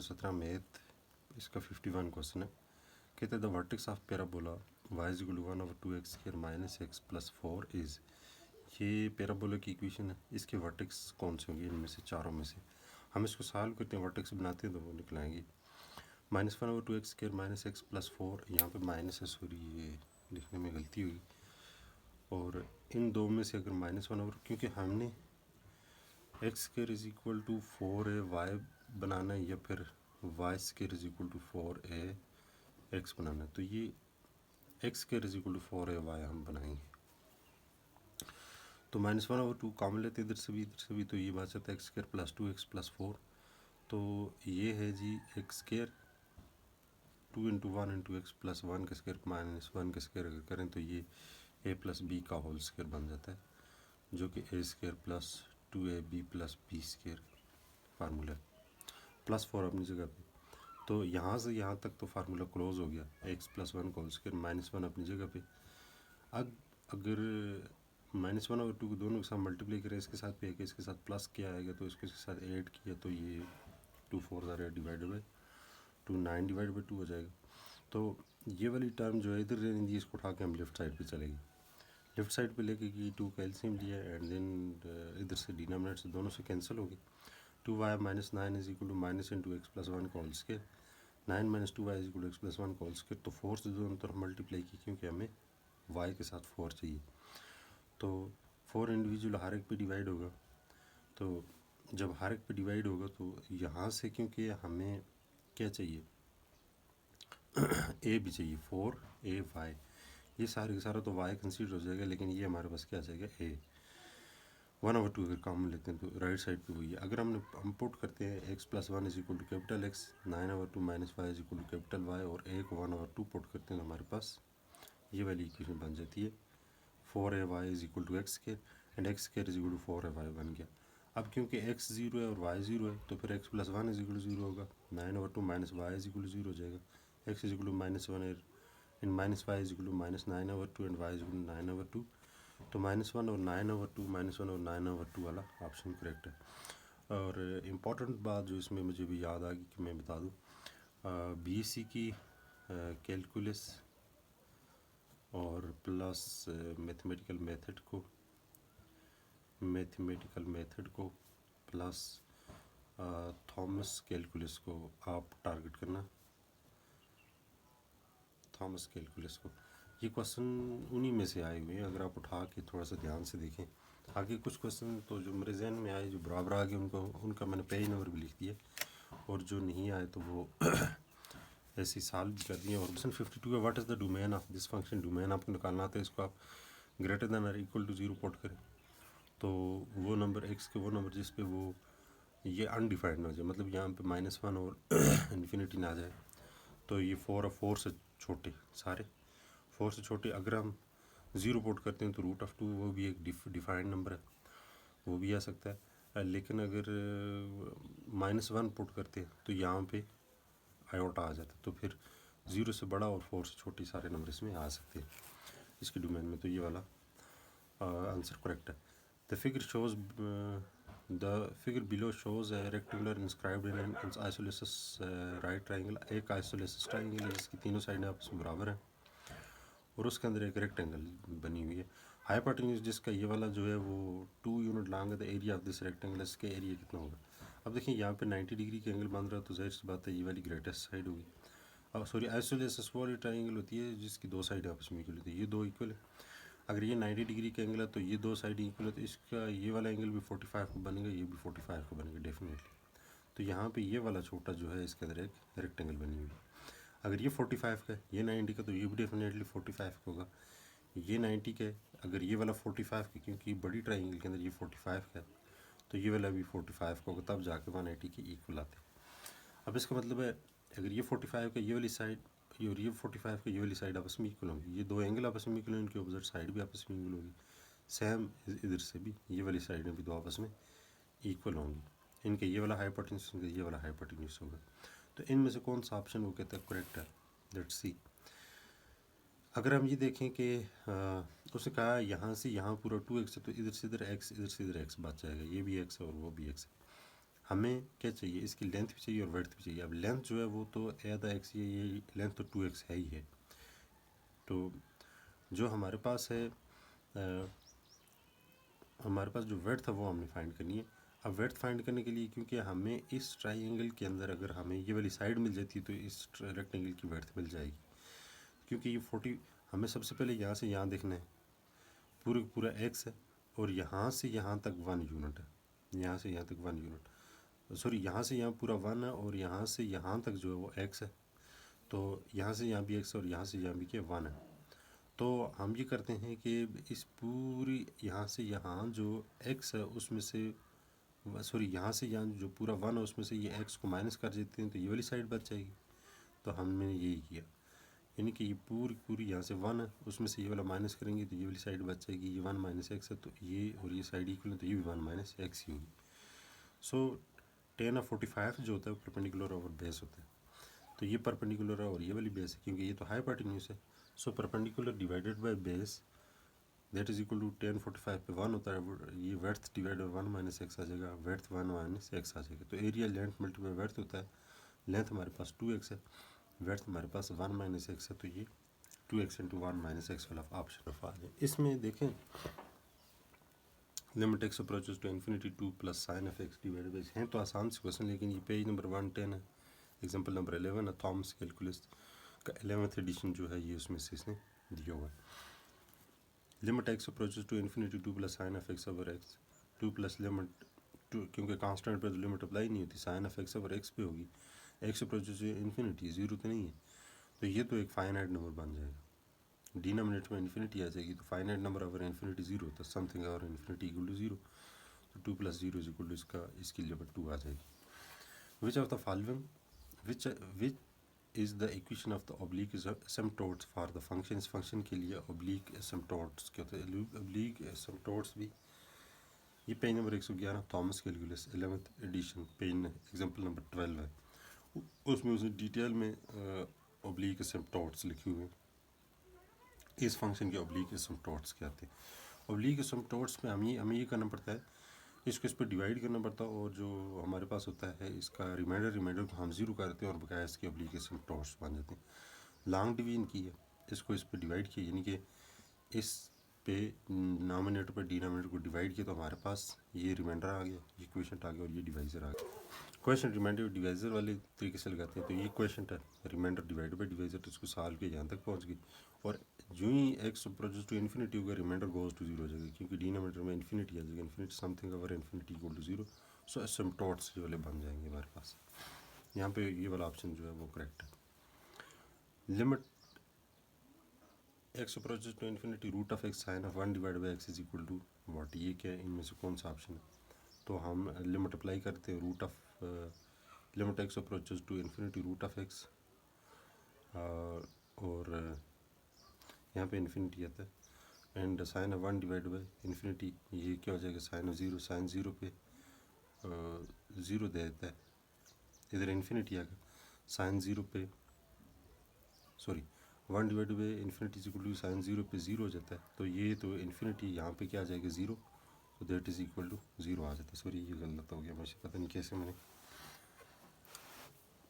17 math इसका 51 question है। कहते हैं the vertex of parabola y is equal to 1/2x square minus x plus 4 is. ये parabola की इक्वेशन है। इसके वर्टेक्स कौन से होंगे इनमें से चारों में से? हम इसको सॉल्व करते हैं, वर्टेक्स बनाते हैं तो वो निकलाएंगे। -1/2x square minus x plus 4, यहाँ पे माइनस है, सॉरी ये लिखने में गलती हुई। और इन दो में से अगर -1/, क्योंकि हमने x square is equal to 4a बनाना है या फिर y square is equal to 4a x बनाना है, तो ये x square is equal to 4a हम बनाएंगे। तो -1/2 कॉमन लेते इधर से भी, तो ये बात आता है x square plus 2x plus 4। तो ये है जी x square 2 into 1 into x plus 1 का स्क्वायर माइनस 1 का स्क्वायर अगर करें तो ये a प्लस बी का होल स्क्वायर बन जाता है, जो कि a square plus 2ab plus b square formula है, प्लस 4 अपनी जगह पे। तो यहाँ से यहाँ तक तो फार्मूला क्लोज हो गया, x प्लस 1 का होल स्क्वायर -1 अपनी जगह पे। अब अगर -1/2 को दोनों के साथ मल्टीप्लाई करें, इसके साथ पे इसके साथ प्लस किया आएगा, तो इसके साथ ऐड किया तो ये 2 4 ज़ारे डिवाइडेड बाई 2 9 डिवाइड बाई 2 हो जाएगा। तो ये वाली टर्म जो है इधर रहने दी, इसको उठा के हम लेफ्ट साइड पे चलेंगे। लेफ्ट साइड पे लेके कि 2 का एलसीएम लिया एंड देन इधर से डिनोमिनेटर से दोनों से कैंसिल हो गए। 2y minus 9 is equal to minus into x plus 1 का whole square, 9 minus 2y is equal to x plus 1 का होल स्क्वायर। तो 4 से दोनों तरफ मल्टीप्लाई की, क्योंकि हमें y के साथ 4 चाहिए। तो 4 इंडिविजुअल हर एक पे डिवाइड होगा। तो जब हर एक पे डिवाइड होगा तो यहाँ से क्योंकि हमें क्या चाहिए a भी चाहिए, 4ay, ये सारे का सारा तो y कंसीडर हो जाएगा, लेकिन ये हमारे पास क्या आ जाएगा a। 1/2 अगर कॉमन लेते हैं तो राइट साइड पे वही है। अगर हम पुट करते हैं x plus 1 is equal to capital x, 9/2 minus y is equal to capital y, और a को 1/2 पुट करते हैं तो हमारे पास ये वाली इक्वेशन बन जाती है 4ay is equal to x square and x square is equal to 4ay बन गया। अब क्योंकि x 0 है और y 0 है, तो फिर x plus 1 is equal to 0 होगा, 9/2 minus y is equal to 0 हो जाएगा, x is equal to -1 and minus y is equal to -9/2 and y is equal to 9/2। तो -1 और 9/2, -1 और 9/2 वाला ऑप्शन करेक्ट है। और इम्पॉर्टेंट बात जो इसमें मुझे भी याद आ गई कि मैं बता दूँ, बीएससी की कैलकुलस और प्लस मैथमेटिकल मेथड को प्लस थॉमस कैलकुलस को आप टारगेट करना। थॉमस कैलकुलस को, ये क्वेश्चन उन्हीं में से आए हुए हैं, अगर आप उठा के थोड़ा सा ध्यान से देखें। आगे कुछ क्वेश्चन तो जो मेरे जहन में आए, जो बराबर आ गए, उनका मैंने पेज नंबर भी लिख दिया, और जो नहीं आए तो वो ऐसे सॉल्व भी कर दिए। और क्वेश्चन 52 है, what is the domain of this function. Domain आपको निकालना आता है, इसको आप ग्रेटर देन और इक्वल टू 0 पुट करें तो वो नंबर एक्स के वो नंबर जिस पे वो ये अनडिफाइंड हो जाए, मतलब यहाँ पे -1 और इन्फिनिटी ना आ जाए, तो ये 4 और 4 से छोटे, सारे 4 से छोटे। अगर हम 0 पुट करते हैं तो √2 वो भी एक डिफाइंड नंबर है, वो भी आ सकता है। लेकिन अगर -1 पुट करते हैं तो यहाँ पे आयोटा आ जाता है, तो फिर 0 से बड़ा और 4 से छोटी सारे नंबर इसमें आ सकते हैं इसके डोमेन में। तो ये वाला आंसर करेक्ट है। The figure below shows a rectangular inscribed in an isosceles right triangle. एक आइसोलेसिस ट्राइंगल है जिसकी तीनों साइडें आपस में बराबर हैं और उसके अंदर एक रेक्टेंगल बनी हुई है। हाइपोटेन्यूज जिसका ये वाला जो है वो 2 यूनिट लॉन्ग है, the area of this rectangle, इसके एरिया कितना होगा। अब देखिए यहाँ पे 90 डिग्री के एंगल बन रहा है, तो जाहिर सी बात है ये वाली ग्रेटेस्ट साइड होगी। अब सॉरी, आइसोलेसिस वाली ट्राइंगल होती है जिसकी दो साइड आपस में इक्वल होती है, ये दो इक्वल है। अगर ये 90 डिग्री का एंगल है तो ये दो साइड इक्वल है, तो इसका ये वाला एंगल भी 45 को बनेगा, ये भी 45 को बनेगा डेफिनेटली। तो यहाँ पे ये वाला छोटा जो है इसके अंदर एक रेक्टेंगल बनी हुई है। अगर ये 45 का है, ये 90 का, तो ये भी डेफिनेटली 45 का होगा। ये 90 का है, अगर ये वाला 45 का, क्योंकि बड़ी ट्राइंगल के अंदर ये 45 का है, तो ये वाला भी 45 का होगा, तब जाके 180 के इक्वल आते हैं। अब इसका मतलब है अगर ये 45 का ये वाली साइड और ये 45 का ये वाली साइड आपस में इक्वल होंगी, ये दो एंगल आपस में इक्वल होंगे, इनकी अपोजिट साइड भी आपस में इक्वल होगी। सेम इधर से भी ये वाली साइडें भी दो आपस में इक्वल होंगी, इनके ये वाला हाइपोटेन्यूज, इनका ये वाला हाइपोटेन्यूज होगा। तो इनमें से कौन सा ऑप्शन वो कहता है करेक्ट है, लेट्स सी। अगर हम ये देखें कि उसने कहा यहाँ से यहाँ पूरा 2x है, तो इधर से इधर x, इधर से इधर x बच जाएगा, ये भी x है और वो भी x है। हमें क्या चाहिए, इसकी लेंथ भी चाहिए और विड्थ भी चाहिए। अब लेंथ जो है वो तो आधा एक्स, ये लेंथ तो 2x है ही है। तो जो हमारे पास है हमारे पास जो विड्थ है वो हमने फाइंड करनी है। अब विड्थ फाइंड करने के लिए, क्योंकि हमें इस ट्राइंगल के अंदर अगर हमें ये वाली साइड मिल जाती है तो इस रेक्टेंगल की विड्थ मिल जाएगी। क्योंकि ये 40, हमें सबसे पहले यहाँ से यहाँ देखना है, पूरे पूरा x है और यहाँ से यहाँ तक 1 यूनिट है, यहाँ से यहाँ तक 1 यूनिट, सॉरी यहाँ से यहाँ पूरा 1 है और यहाँ से यहाँ तक जो है वो x है। तो यहाँ से यहाँ भी x और यहाँ से यहाँ भी क्या 1 है। तो हम ये करते हैं कि इस पूरी यहाँ से यहाँ जो x है उसमें से, सॉरी यहाँ से यहाँ जो पूरा 1 है उसमें से ये x को माइनस कर देते हैं तो ये वाली साइड बच जाएगी। तो हमने यही किया, यानी कि ये पूरी यहाँ से 1 है उसमें से ये वाला माइनस करेंगे तो ये वाली साइड बच जाएगी। ये 1 माइनस एक्स है तो ये और ये साइड इक्वल है तो ये भी 1 माइनस एक्स ही होगी। सो tan ऑफ 45 जो होता है परपेंडिकुलर ओवर बेस होता है। तो ये परपेंडिकुलर है और ये वाली बेस है क्योंकि ये तो हाइपोटेन्यूज है। So perpendicular divided by base that is equal to tan 45 पे 1 होता है, ये वर्थ डिवाइड 1 माइनस एक्स आ जाएगा, वर्थ 1 माइनस एक्स आ जाएगा। तो एरिया लेंथ मल्टीप्लाई वर्थ होता है, लेंथ हमारे पास 2x है, वर्थ हमारे पास 1 माइनस एक्स है, तो ये 2x इंटू 1 माइनस एक्स वाला ऑप्शन ऑफ आ जाए। इसमें देखें limit x approaches to infinity 2 plus sine of x divided by, हैं तो आसान से क्वेश्चन, लेकिन ये पेज नंबर 110 है, एग्जाम्पल नंबर 11 है, थॉमस कैलकुलस का 11th एडिशन जो है ये उसमें से इसने दिया हुआ है। Limit x approaches to infinity 2 plus sine of x over x, 2 plus limit 2, क्योंकि कांस्टेंट पे तो लिमिट अप्लाई नहीं होती, sine of x over x पे होगी, एक्स अप्रोचेस इन्फिनिटी, जीरो तो नहीं है, तो ये तो एक फाइनाइट नंबर बन जाएगा। डिनोमिनेटर में इन्फिनिटी आ जाएगी तो फाइनाइट नंबर अगर इन्फिनिटी जीरो होता है, समथिंग अगर इन्फिनिटी इक्वल टू जीरो, तो 2 plus zero is equal to इसकी लिमिट 2 आ जाएगी। Which of the following which is the equation of the oblique asymptotes for the function, इस फंक्शन के लिए ऑब्लिक एसिम्पटोट्स क्या होते हैं, ऑब्लिक एसिम्पटोट्स भी, ये page number 111 Thomas calculus 11th edition page example number 12 है, उसमें उसने डिटेल में ऑब्लिक एसिम्पटोट्स लिखे हुए हैं। इस फंक्शन के ऑब्लिक एसिम्पटोट्स क्या आते हैं, ऑब्लिक एसिम्पटोट्स में हमें ये करना पड़ता है, इसको इस पर डिवाइड करना पड़ता है और जो हमारे पास होता है इसका रिमाइंडर को हम जीरो करते हैं और बकाया इसके ऑब्लिक एसिम्पटोट्स बन जाते हैं। लॉन्ग डिवीजन की है, इसको इस पर डिवाइड किया, यानी कि इस पे नॉमिनेटर पर डिनोमिनेटर को डिवाइड किया तो हमारे पास ये रिमाइंडर आ गया, ये क्वेश्चन आ गया और ये डिवाइजर आ गया। क्वेश्चन रिमाइंडर डिवाइजर वाले तरीके से लगाते हैं, तो ये क्वेश्चन है रिमाइंडर डिवाइड बाई डिवाइजर, तो इसको सॉल्व के यहाँ तक पहुँच गई और जो ही एक्स अप्रोचेस टू इन्फिनिटी होगा रिमाइंडर गोज टू जीरो हो जाएगा, क्योंकि डिनोमिनेटर में इन्फिनिटी आ जाएगा, infinity something over infinity equal to zero. So asymptotes ये वाले बन जाएंगे हमारे पास। यहाँ पे ये वाला ऑप्शन जो है वो करेक्ट है। Limit x approaches to infinity root of x sine of 1 divide by x is equal to what, ये क्या है, इनमें से कौन सा ऑप्शन है। तो हम लिमिट अप्लाई करते हैं, root of limit x approaches to infinity root of x, और यहाँ पे इन्फिनिटी आता है and sine of 1 divide by infinity, ये क्या हो जाएगा sine of zero, sine zero पे ज़ीरो दे देता है, इधर इन्फिनिटी आ गया, साइन ज़ीरो पे sorry 1 divide by infinity equal to sine zero पे ज़ीरो हो जाता है, तो ये तो इन्फिनिटी यहाँ पे क्या आ जाएगा ज़ीरो, तो that is equal to zero आ जाता है। सॉरी ये गलत हो गया मुझे, पता नहीं कैसे मैंने।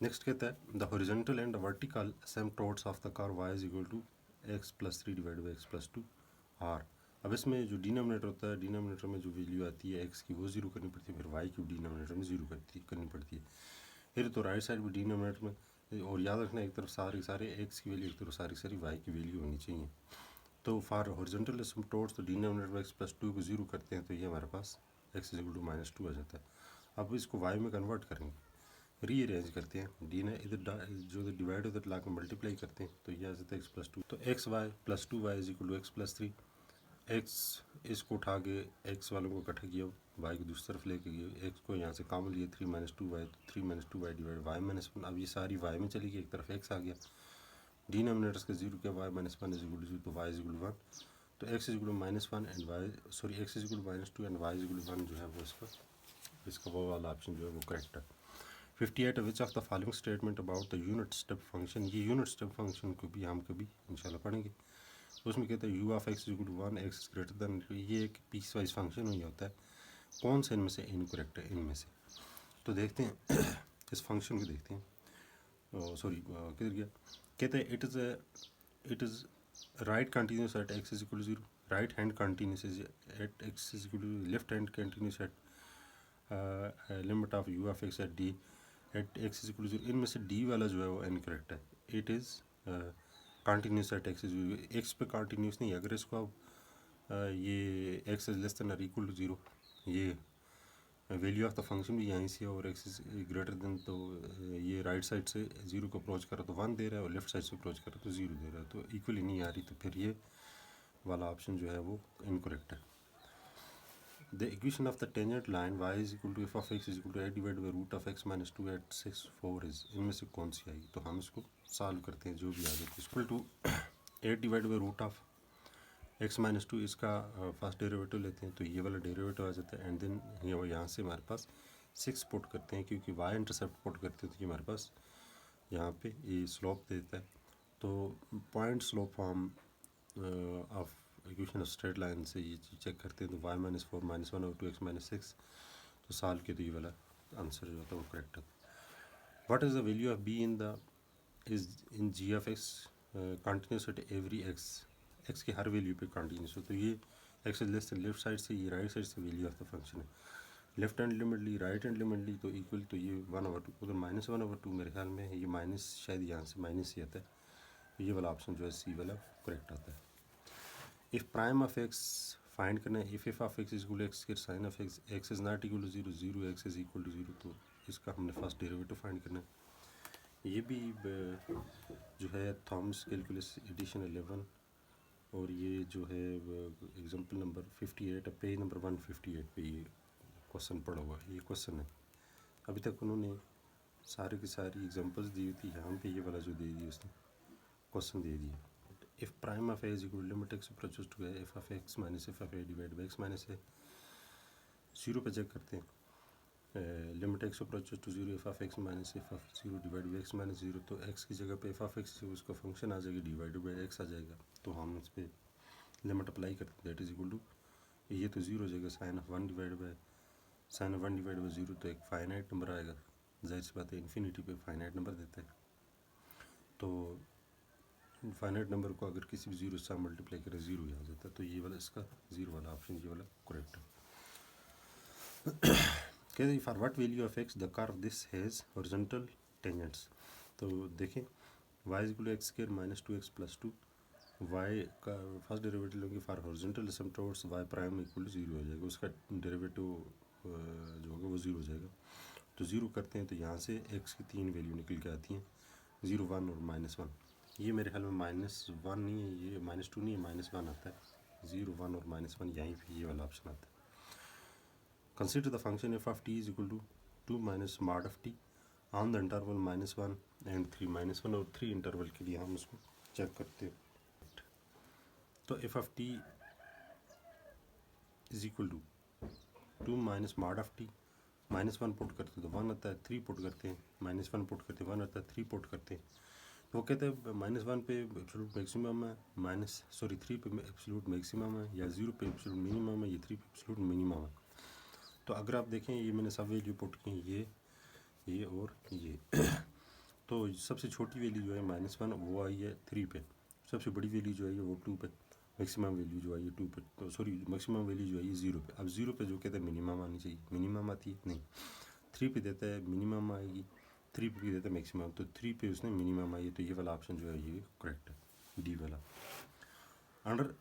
नेक्स्ट कहता है the horizontal and vertical asymptotes of the curve y is equal to x plus 3 divide by x plus 2 are. अब इसमें जो डिनोमिनेटर होता है, डिनोमिनेटर में जो वैल्यू आती है एक्स की वो जीरो करनी पड़ती है, फिर वाई की डिनोमिनेटर में जीरो करनी पड़ती है, फिर तो राइट साइड में डिनोमिनेटर में, और याद रखना एक तरफ सारे एक्स की वैल्यू, एक तरफ सारी वाई की वैल्यू होनी चाहिए। तो फॉर हॉरिजॉन्टल एसिम्पटोट्स तो डिनोमिनेटर में एक्स प्लस 2 को जीरो करते हैं तो ये हमारे पास x is equal to minus 2 आ जाता है। अब इसको वाई में कन्वर्ट करेंगे, रीअरेंज करते हैं, डी ने इधर जो डिवाइड उधर ला कर मल्टीप्लाई करते हैं तो ये आ जाता है एक्स प्लस 2, तो x y plus 2 y is equal to x plus 3, x इसको उठा के एक्स वालों को इकट्ठा किया, वाई को दूसरी तरफ लेके गए, एक्स को यहाँ से कॉमन लिए 3 minus 2 y, 3 minus 2 y divide y minus 1, अब ये सारी वाई में चली गई, एक तरफ एक्स आ गया, डिनोमिनेटर्स का जीरो किया, y minus 1 is equal to zero, तो वाई इज इक्वल टू 1, तो x is equal to minus 1 and y sorry x is equal to minus 2 and y is equal to 1 जो है वो इसका वो वाला ऑप्शन जो है वो करेक्ट है। 58 which of the following statement about the unit step function, ये यूनिट स्टेप फंक्शन को भी हम कभी इंशाल्लाह पढ़ेंगे। उसमें कहते हैं u of x equal to 1 x greater than, ये एक पीस वाइज फंक्शन ही होता है, कौन सा इनमें से इनकरेक्ट है, इनमें से तो देखते हैं इस फंक्शन को देखते हैं। सॉरी किधर गया, कहते हैं it is right continuous at x is equal to zero, right hand continuous is at x is equal to left hand continuous at limit of u of x at D at x is equal to zero. इनमें से D वाला जो है वो incorrect है। It is continuous at x is x पे continuous नहीं है। अगर इसको आप ये एक्स इज लेस देन और इक्वल टू जीरो, ये वैल्यू ऑफ द फंक्शन भी यहीं से और एक्स इज ग्रेटर देन, तो ये राइट साइड से जीरो को अप्रोच करो तो वन दे रहा है और लेफ्ट साइड से अप्रोच करो तो जीरो दे रहा है, तो इक्वली नहीं आ रही, तो फिर ये वाला ऑप्शन जो है वो इनकरेक्ट है। The equation of the tangent line y is equal to f of x is equal to 8 divide by root of x minus 2 at 6 4 is, इनमें से कौन सी आएगी? तो हम इसको सॉल्व करते हैं, जो भी आ जाए equal to 8 divide by root of x minus 2, इसका फर्स्ट डेरिवेटिव लेते हैं तो ये वाला डेरिवेटिव आ जाता है, एंड देन यहाँ से हमारे पास 6 पुट करते हैं, क्योंकि y इंटरसेप्ट पुट करते हैं तो ये हमारे पास यहाँ पे ये स्लोप देता है। तो point slope form of equation of straight line से ये चीज़ चेक करते हैं, तो y माइनस 4 माइनस 1 और 2x माइनस 6, तो सॉल्व किया तो ये वाला आंसर जो होता है वो करेक्ट है। What is the value of b in g of x continuous at every x की हर वैल्यू पे कंटिन्यूस हो, तो ये x is less then left side से, ये राइट साइड से वैल्यू ऑफ द फंक्शन है। लेफ्ट हैंड लिमिट ली, right hand limit ली, तो इक्वल, तो ये 1/2, उधर -1/2 मेरे ख्याल में ये माइनस, शायद यहाँ से माइनस ही आता है, तो ये वाला ऑप्शन जो है सी वाला करेक्ट आता है। If prime of x find करना है, if f of x is equal to x के sine of x, x is not equal to zero, zero x is equal to zero, तो इसका हमने फर्स्ट डेरिवेटिव फाइंड करना है। ये भी जो है थॉमस कैलकुलस एडिशन 11, और ये जो है एग्जांपल नंबर 58 पेज नंबर 158 पे ये क्वेश्चन पड़ा हुआ है। ये क्वेश्चन है, अभी तक उन्होंने सारे की सारी एग्जांपल्स दी थी, यहाँ पे ये वाला जो दे दिया उसने क्वेश्चन दे दिया। If prime of a is equal limit x approaches to a f of x minus f of a divide by x minus a, zero पे चेक करते हैं। Limit x approaches to zero f of x minus f of zero divide by x minus zero, तो x की जगह पे f of x उसका function आ जाएगा, डिवाइड बाई एक्स आ जाएगा, तो हम इस पर लिमिट अप्लाई करते हैं, दैट इज इक्वल टू, ये तो जीरो हो जाएगा, sine of 1 divide by sine of 1 divide by zero, तो एक फाइनाइट नंबर आएगा, जाहिर सी बात है इन्फिनिटी पे फाइनाइट नंबर देता है, तो फाइनाइट नंबर को अगर किसी भी जीरो से मल्टीप्लाई करें जीरो ही आ जाता है, तो ये वाला इसका जीरो वाला ऑप्शन ये वाला करेक्ट है। कहते हैं for what value of x the curve this has horizontal tangents, तो देखें y is equal to x square minus 2x plus 2, y का फर्स्ट डेरिवेटिव लेंगे for horizontal some towards y prime equal to zero हो जाएगा, उसका derivative जो होगा वो जीरो हो जाएगा, तो जीरो करते हैं तो यहाँ से x की 3 वैल्यू निकल के आती हैं, 0 1 और -1, ये मेरे ख्याल में -1 नहीं है, ये -2 नहीं है, -1 आता है, 0 1 और -1 यहीं पे ये वाला ऑप्शन आता है। Consider the function f of t is equal to 2 minus mod of t on the interval -1 and 3, -1 और 3 इंटरवल के लिए हम उसको चेक करते हैं। तो f of t is equal to 2 minus mod of t, -1 put करते हैं तो 1 आता है, 3 पुट करते हैं, -1 पुट करते हैं 1 आता है, 3 पुट करते हैं, तो वो कहते हैं -1 पे एब्सोल्यूट मैक्सिमम है, 3 पे एब्सोल्यूट मैक्सिमम है, या 0 पे एब्सोल्यूट मिनिमम है, या 3 पे एब्सोल्यूट मिनिमम है। तो अगर आप देखें ये मैंने सब वैल्यू पुट की, ये और ये तो सबसे छोटी वैल्यू जो है -1 वो आई है 3 पे, सबसे बड़ी वैल्यू जो है वो 2 पे, मैक्सिमम वैल्यू जो आई है 2 पे, तो सॉरी मैक्सिमम वैल्यू जो है ये 0 पे। अब 0 पे जो कहते हैं मिनिमम आनी चाहिए, मिनिमम आती है नहीं, 3 पे देता है मिनिमम आएगी, 3 पे भी देता है मैक्सिमम, तो 3 पे उसने मिनिमम आई है, तो ये वाला ऑप्शन जो है ये करेक्ट है, डी वाला। Under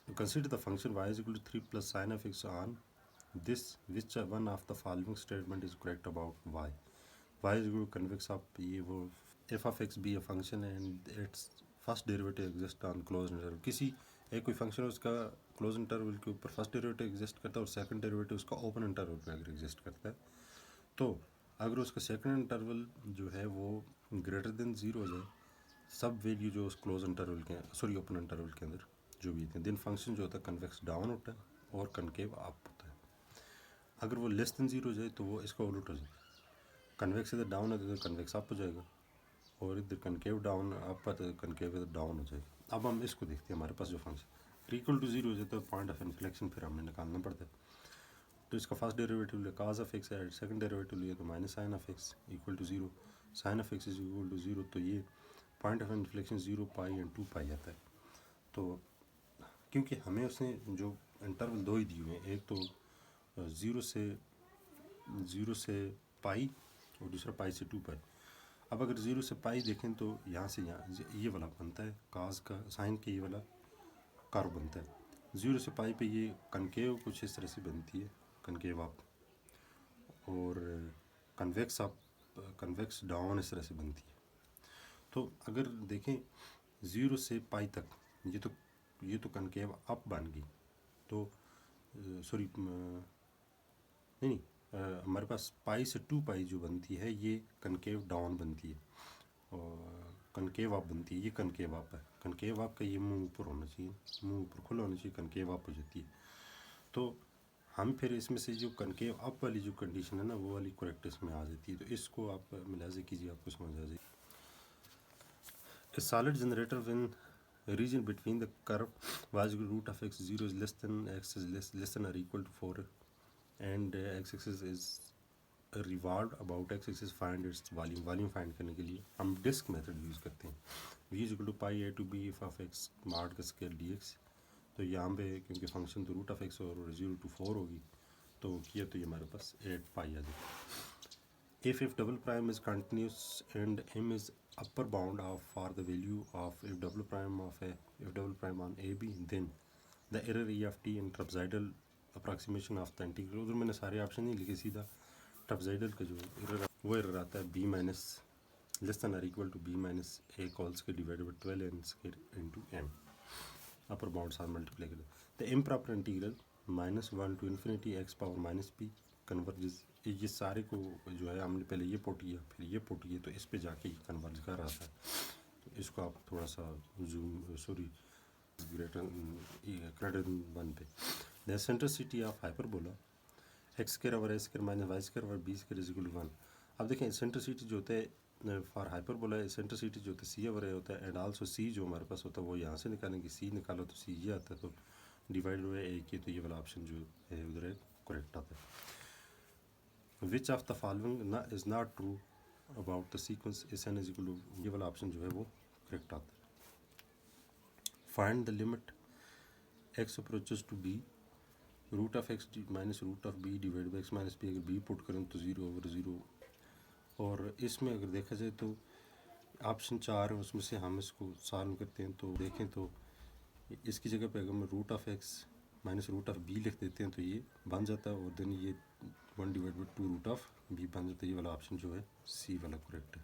consider the function y is equal to 3 plus sine of x on this which one of the following statement is correct about y is equal to convex of ये वो f of x be a function and its first derivative exist on closed interval, किसी एक कोई function है उसका close interval के ऊपर first derivative exist करता है और सेकंड डेरिवेटिव उसका ओपन इंटरवल पे अगर एग्जिस्ट करता है, तो अगर उसका सेकंड इंटरवल जो है वो ग्रेटर देन 0 हो जाए, सब वैल्यू जो उस क्लोज इंटरवल के सॉरी ओपन इंटरवल के अंदर जो भी थे, देन फंक्शन जो होता है कन्वेक्स डाउन होता है और कनकेव अप होता है। अगर वो लेस देन 0 हो जाए तो वो इसका उलट हो जाए, कन्वेक्स इधर डाउन है तो इधर कन्वेक्स अप हो जाएगा, और इधर कनकेव डाउन अप है तो कनकेव इधर डाउन हो जाएगा। अब हम इसको देखते हैं, हमारे पास जो फंक्शन इक्वल टू 0 हो जाए तो पॉइंट ऑफ इन्फ्लेक्शन फिर हमें निकालना पड़ता है। तो इसका फर्स्ट डेरिवेटिव लिया काज ऑफ एक्स है, सेकंड डेरिवेटिव लिया तो minus sine of x equal to zero, sine of x is equal to zero, तो ये point of inflection 0 pi and 2 pi आता है। तो क्योंकि हमें उसने जो इंटरवल दो ही दिए हुए हैं, एक तो ज़ीरो से पाई और दूसरा पाई से 2 पाई। अब अगर 0 से पाई देखें तो यहाँ से यहाँ ये वाला बनता है काज का साइन के, ये वाला कर्व बनता है। 0 से पाई पे ये कनकेव कुछ इस तरह से बनती है, कनकेव अप, और कन्वेक्स डाउन इस तरह से बनती है। तो अगर देखें 0 से पाई तक ये तो कनकेव अप बन गई, तो सॉरी नहीं, हमारे पास पाई से 2 पाई जो बनती है ये कनकेव डाउन बनती है और कनकेव अप बनती है, ये कनकेव अप है। कनकेव अप का ये मुंह ऊपर होना चाहिए, मुंह ऊपर खुला होना चाहिए, कनकेव अप हो जाती है। तो हम फिर इसमें से जो कनकेव अप वाली जो कंडीशन है ना वो वाली करेक्ट इसमें आ जाती है। तो इसको आप मुलाज़ा कीजिए, आपको समझ आ जाएगी। A solid generator when region between the curve was root of x 0 is less than x is less than or equal to 4 and x axis is revolved about x axis find its volume find करने के लिए हम disc method use करते हैं। v is equal to pi a to b f of x mod का square dx। तो यहाँ पे क्योंकि फंक्शन तो रूट ऑफ एक्स और 0 to 4 होगी तो किया तो ये हमारे पास 8 पाई आ जाएगी। If double prime is continuous and m is upper bound of for the value of if double prime on AB, then the error E of t and trapezoidal approximation of the integral, उधर मैंने सारे option नहीं लिखे, सीधा trapezoidal का जो error वो error आता है b माइनस लेस दैन और equal to b minus a call square divided by 12 n square into m upper bound साथ मल्टीप्लाई करें। The improper integral -1 to infinity x power minus p converges, ये सारे को जो है हमने पहले ये पुट किया फिर ये पुट किया तो इस पे जाके कन्वर्ज कर रहा था। तो इसको आप थोड़ा सा जूम ग्रेटर वन पे the eccentricity of hyperbola x square over a square minus y square over b square is equal to 1। अब देखें सेंट्रिसिटी जो होता है फॉर हाइपरबोला सेंट्रिसिटी जो होता है सी ओवर ए होता है एंड आल्सो सी जो हमारे पास होता है वो यहाँ से निकालेंगे, सी निकालो तो सी ये आता है, तो डिवाइड हुआ ए की, तो ये वाला ऑप्शन जो है उधर है करेक्ट आता है। Which of the following is not true about the sequence s n is equal to, ये वाला ऑप्शन जो है वो करेक्ट आता है। Find the limit x approaches to b root of x minus root of b divide by x minus b, अगर b put करें तो 0 ओवर 0। और इसमें अगर देखा जाए तो ऑप्शन 4 है उसमें से हम इसको सॉल्व करते हैं तो देखें तो इसकी जगह पे अगर हम root of x minus root of b लिख देते हैं तो ये बन जाता है, और देन ये 1 divide by 2 root of b बन जाता है। ये वाला ऑप्शन जो है सी वाला करेक्ट है।